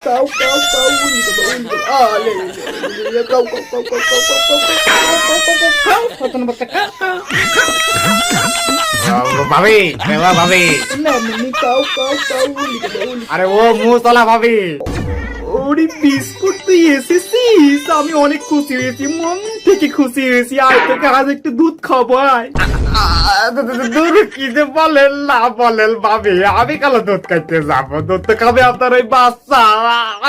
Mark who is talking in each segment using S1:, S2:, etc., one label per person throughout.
S1: Kau kau kau unik le kau
S2: ভাবি ভাবি আরে ও মুসলা ভাবি
S1: ওরে বিস্কুট তুই এসেছিস, আমি অনেক খুশি হয়েছি, মন থেকে খুশি হয়েছি। আজ থেকে আজ একটু দুধ খাবো।
S2: দুধ কি যে বলেন না বলেন ভাবি, আমি কালো দুধ খাইতে যাবো? দুধ তো খাবে আপনার ওই বাচ্চা,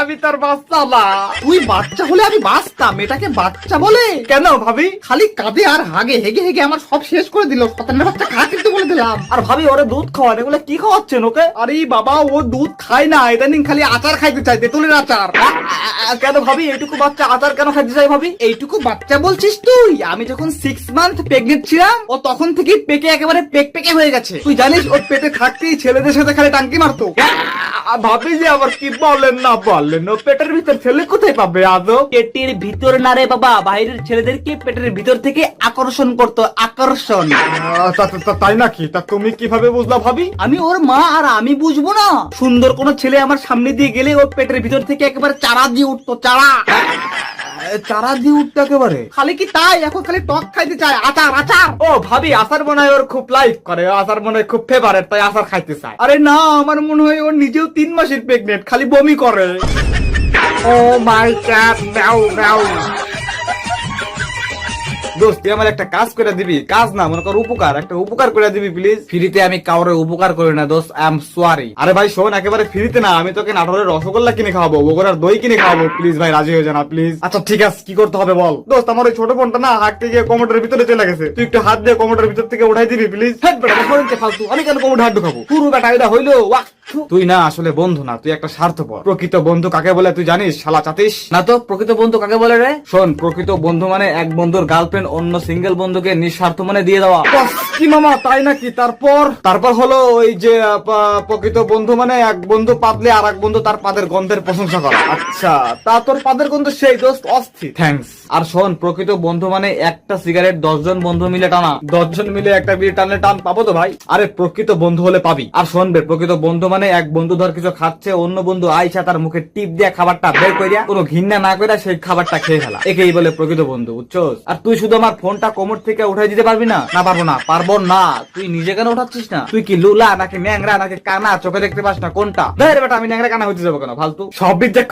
S2: আমি তার বাচ্চা না।
S1: তুই বাচ্চা হলে আমি বাঁচতাম, এটাকে বাচ্চা বলে?
S2: কেন ভাবি?
S1: খালি কাঁদে আর হাগে, হেগে হেগে আমার সব শেষ করে দিল। শতানের বাচ্চা খা কিন্তু বলে দিলাম।
S2: আর ভাবি ওরে দুধ খাওয়ান, এগুলো কি খাওয়াচ্ছেন ওকে?
S1: আরে বাবা, ও দুধ খায় না, ইদানিং খালি আচার খাইতে চাই, তেঁতুলের আচার।
S2: কেন ভাবি এইটুকু বাচ্চা আচার কেন খাইতে চাই ভাবি?
S1: এইটুকু বাচ্চা বলছিস তুই? আমি যখন 6 মান্থ প্রেগনেন্ট ছিলাম, ও তখন থেকে পেকে একেবারে পেকে হয়ে গেছে। তুই জানিস ওর পেটে থাকতেই ছেলেদের সাথে খালি টাঙ্কি মারতো।
S2: ভাবি যে আবার কি বলেন না বলেন, ও পেটের ভিতর ছেলে কোথায় পাবে আদৌ?
S1: পেটের ভিতর না রে বাবা, বাইরের ছেলেদেরকে পেটের ভিতর থেকে আকর্ষণ করতো, আকর্ষণ।
S2: তাই নাকি? তা তুমি কিভাবে বুঝলা ভাবি?
S1: আমি ওর মা, আর আমি বুঝবো না? সুন্দর কোন ছেলে আমার সামনে দিয়ে গেলে ওর পেটের ভিতর থেকে একেবারে চারা দিয়ে উঠতো, চারা।
S2: চারা দিয়ে উঠতে একেবারে?
S1: খালি কি তাই, এখন খালি টক খাইতে চায়, আচার আচার।
S2: ও ভাবি আচার মনে হয় ওর খুব লাইক করে, আচার মনে হয় খুব ফেভারেট, তাই আচার খাইতে চায়।
S1: আরে না, আমার মনে হয় ওর নিজেও 3 মাসের প্রেগনেন্ট, খালি বমি করে।
S2: ও মাই গড, নাও নাও। দোস্ত তুই আমার একটা কাজ করে দিবি, কাজ না মনে কর উপকার, একটা উপকার করে দিবি প্লিজ। ফ্রিতে আমি কাউরে উপকার করি না দোস্ত, আই এম সরি। আরে ভাই শোন, একেবারে ফ্রিতে না, আমি তোকে নাটোরের রসগোল্লা কিনে খাওয়াবো, বগুড়ার দই কিনে খাওয়াবো, প্লিজ ভাই রাজি হয়ে যা না প্লিজ। আচ্ছা ঠিক আছে, কি করতে হবে বল? দোস্ত আমার ওই ছোট ফোনটা না হাঁটতে গিয়ে কমোডের ভিতরে চলে গেছে, তুই একটু হাত দিয়ে কমোডের ভিতর থেকে উঠাই দিবি প্লিজ। ফালতু, আমি কেন কমোড হাত ঢুকাবো? পুরো বেটা এটা হইলো ওয়াক। তুই না আসলে বন্ধু না, তুই একটা স্বার্থপর। প্রকৃত বন্ধু কাকে বলে তুই জানিস শালা চাতিস?
S1: না তো, প্রকৃত বন্ধু কাকে বলে রে?
S2: শোন, প্রকৃত বন্ধু মানে এক বন্ধুর গার্লফ্রেন্ড অন্য সিঙ্গেল বন্ধুকে নিঃস্বার্থ মানে দিয়ে দেওয়া। কি মামা তাই নাকি? তারপর হলো ওই যে প্রকৃত বন্ধু মানে এক বন্ধু পাদলে আর এক বন্ধু তার পাদের গন্ধের প্রশংসা করা। আচ্ছা, তা তোর পাদের গন্ধ সেই দোস্ত অস্থির, থ্যাঙ্কস। আর শোন, প্রকৃত বন্ধু মানে একটা সিগারেট 10 জন বন্ধু মিলে টানা, 10 জন মিলে একটা বিড়ি টানলে টান পাবো তো ভাই? আরে প্রকৃত বন্ধু হলে পাবি। আর শোনবে, প্রকৃত বন্ধু মানে এক বন্ধু ধর কিছু খাচ্ছে, অন্য বন্ধু আইসা তার মুখে টিপ দিয়া খাবারটা বের করিয়া কোনো ঘৃণা না করিয়া সেই খাবারটা খেয়ে ফেলা, একেই বলে প্রকৃত বন্ধু, বুঝছোস? আর তুই শুধু আমার ফোনটা কোমর থেকে উঠাই দিতে পারবি না? না পারবো না। পারবো না? তুই নিজে কেন উঠাচ্ছিস না? তুই কি লুলা নাকি ন্যাংরা নাকি কানা, চোখে দেখতে পাস না কোনটা? বেটা আমি ন্যাংরা কানা হইতে যাবো কেন? ফালতু সব বিদ্যা